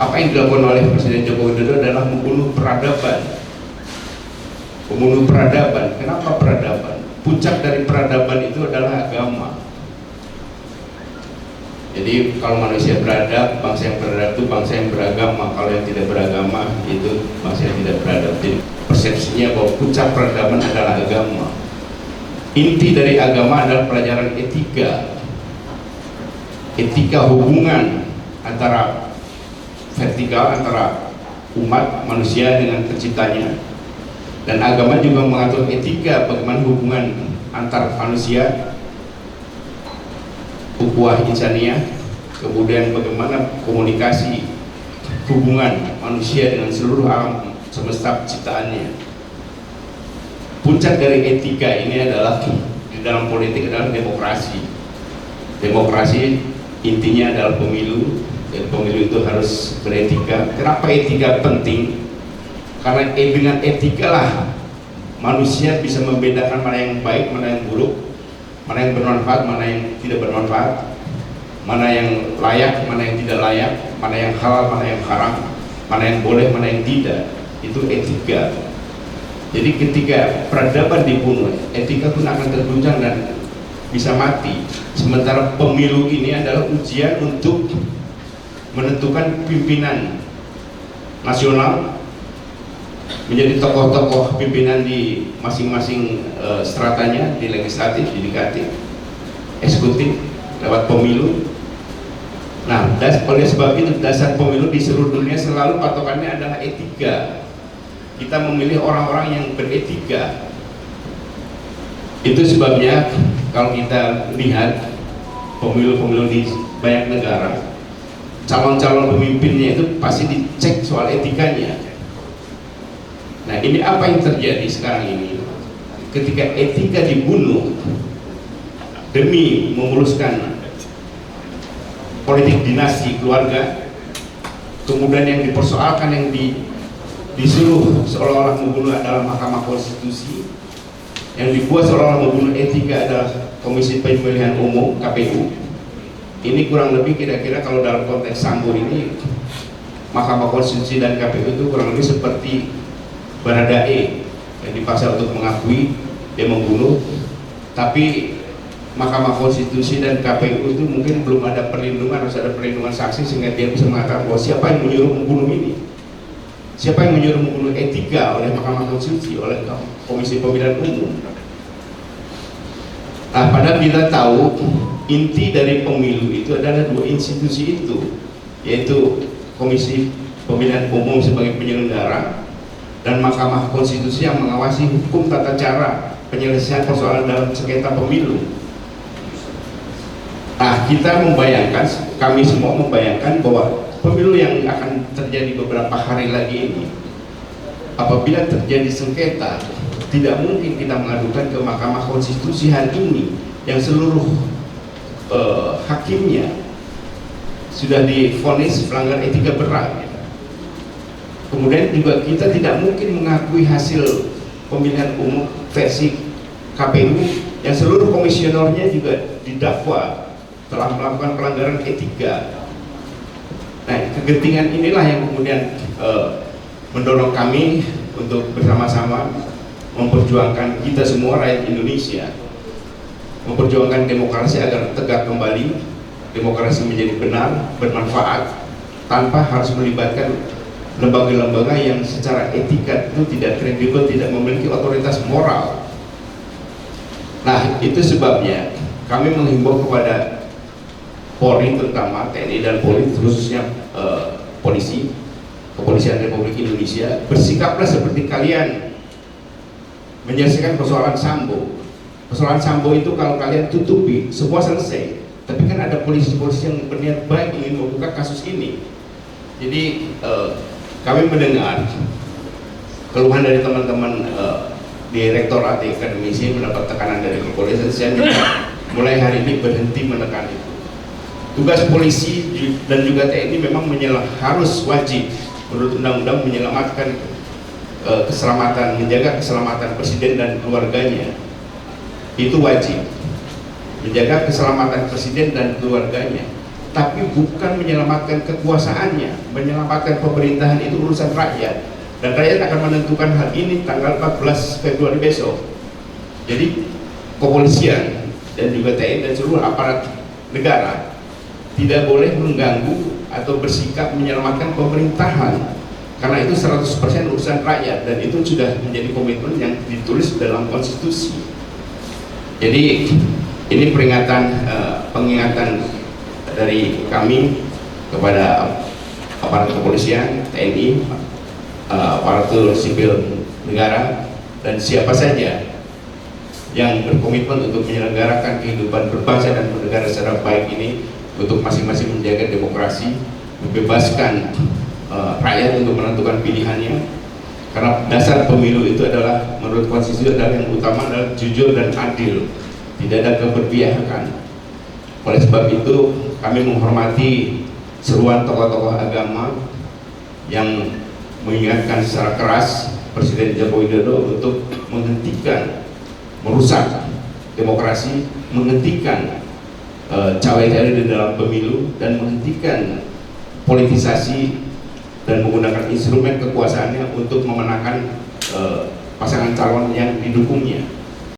Apa yang dilakukan oleh Presiden Joko Widodo adalah membunuh peradaban. Membunuh peradaban. Kenapa peradaban? Puncak dari peradaban itu adalah agama. Jadi kalau manusia beradab, bangsa yang beradab itu bangsa yang beragama. Kalau yang tidak beragama itu bangsa yang tidak beradab. Jadi persepsinya bahwa puncak peradaban adalah agama. Inti dari agama adalah pelajaran etika. Etika hubungan antara vertikal, antara umat manusia dengan penciptanya. Dan agama juga mengatur etika bagaimana hubungan antar manusia, ukhuwah insaniyah, kemudian bagaimana komunikasi hubungan manusia dengan seluruh alam semesta ciptaannya. Puncak dari etika ini adalah di dalam politik adalah demokrasi. Demokrasi intinya adalah pemilu, dan pemilu itu harus beretika. Kenapa etika penting? Karena dengan etika lah manusia bisa membedakan mana yang baik, mana yang buruk, mana yang bermanfaat, mana yang tidak bermanfaat, mana yang layak, mana yang tidak layak, mana yang halal, mana yang haram, mana yang boleh, mana yang tidak. Itu etika. Jadi ketika peradaban dibunuh, etika pun akan terguncang dan bisa mati. Sementara pemilu ini adalah ujian untuk menentukan pimpinan nasional, menjadi tokoh-tokoh pimpinan di masing-masing stratanya, di legislatif, yudikatif, eksekutif, lewat pemilu. Nah, oleh sebab itu dasar pemilu di seluruh dunia selalu patokannya adalah etika. Kita memilih orang-orang yang beretika. Itu sebabnya kalau kita lihat pemilu-pemilu di banyak negara, calon-calon pemimpinnya itu pasti dicek soal etikanya. Nah, ini apa yang terjadi sekarang ini? Ketika etika dibunuh demi memuluskan politik dinasti keluarga, kemudian yang dipersoalkan, yang disuruh seolah-olah membunuh adalah Mahkamah Konstitusi, yang dibuat seolah-olah membunuh etika adalah Komisi Pemilihan Umum (KPU). Ini kurang lebih kira-kira kalau dalam konteks Sambo ini, Mahkamah Konstitusi dan KPU itu kurang lebih seperti Baradae yang dipaksa untuk mengakui dia membunuh, tapi Mahkamah Konstitusi dan KPU itu mungkin belum ada perlindungan, harus ada perlindungan saksi sehingga dia bisa mengatakan bahwa siapa yang menyuruh membunuh ini, siapa yang menyuruh membunuh etika oleh Mahkamah Konstitusi, oleh Komisi Pemilihan Umum. Nah, padahal kita tahu inti dari pemilu itu adalah dua institusi itu, yaitu Komisi Pemilihan Umum sebagai penyelenggara dan Mahkamah Konstitusi yang mengawasi hukum tata cara penyelesaian persoalan dalam sengketa pemilu. Nah, kita membayangkan, kami semua membayangkan bahwa pemilu yang akan terjadi beberapa hari lagi ini, apabila terjadi sengketa, tidak mungkin kita mengadukan ke Mahkamah Konstitusi hari ini yang seluruh hakimnya sudah divonis pelanggar etika berat. Kemudian juga kita tidak mungkin mengakui hasil pemilihan umum versi KPU yang seluruh komisionernya juga didakwa telah melakukan pelanggaran etika. Nah, kegentingan inilah yang kemudian mendorong kami untuk bersama-sama memperjuangkan, kita semua rakyat Indonesia, memperjuangkan demokrasi agar tegak kembali, demokrasi menjadi benar, bermanfaat, tanpa harus melibatkan lembaga-lembaga yang secara etika itu tidak kredibel, tidak memiliki otoritas moral. Nah, itu sebabnya kami menghimbau kepada Polri, terutama TNI dan Polri, khususnya polisi, Kepolisian Republik Indonesia, bersikaplah seperti kalian menyelesaikan persoalan Sambo. Persoalan Sambo itu kalau kalian tutupi, semua selesai. Tapi kan ada polisi-polisi yang berniat baik ingin membuka kasus ini. Jadi kami mendengar keluhan dari teman-teman direktorat akademisi mendapat tekanan dari kepolisian. Saya minta mulai hari ini berhenti menekan itu. Tugas polisi dan juga TNI memang harus wajib menurut undang-undang menyelamatkan keselamatan, menjaga keselamatan presiden dan keluarganya. Itu wajib menjaga keselamatan presiden dan keluarganya. tapi bukan menyelamatkan kekuasaannya. Menyelamatkan pemerintahan itu urusan rakyat, dan rakyat akan menentukan hal ini tanggal 14 Februari besok. Jadi kepolisian dan juga TNI dan seluruh aparat negara tidak boleh mengganggu atau bersikap menyelamatkan pemerintahan, karena itu 100% urusan rakyat, dan itu sudah menjadi komitmen yang ditulis dalam konstitusi. Jadi ini peringatan, pengingatan dari kami kepada aparat kepolisian, TNI, aparatur sipil negara, dan siapa saja yang berkomitmen untuk menyelenggarakan kehidupan berbangsa dan bernegara secara baik ini, untuk masing-masing menjaga demokrasi, membebaskan rakyat untuk menentukan pilihannya, karena dasar pemilu itu adalah, menurut konstitusi adalah, yang utama adalah jujur dan adil, tidak ada keberpihakan. Oleh sebab itu kami menghormati seruan tokoh-tokoh agama yang mengingatkan secara keras Presiden Joko Widodo untuk menghentikan merusak demokrasi, menghentikan cawe-cawe di dalam pemilu, dan menghentikan politisasi dan menggunakan instrumen kekuasaannya untuk memenangkan pasangan calon yang didukungnya.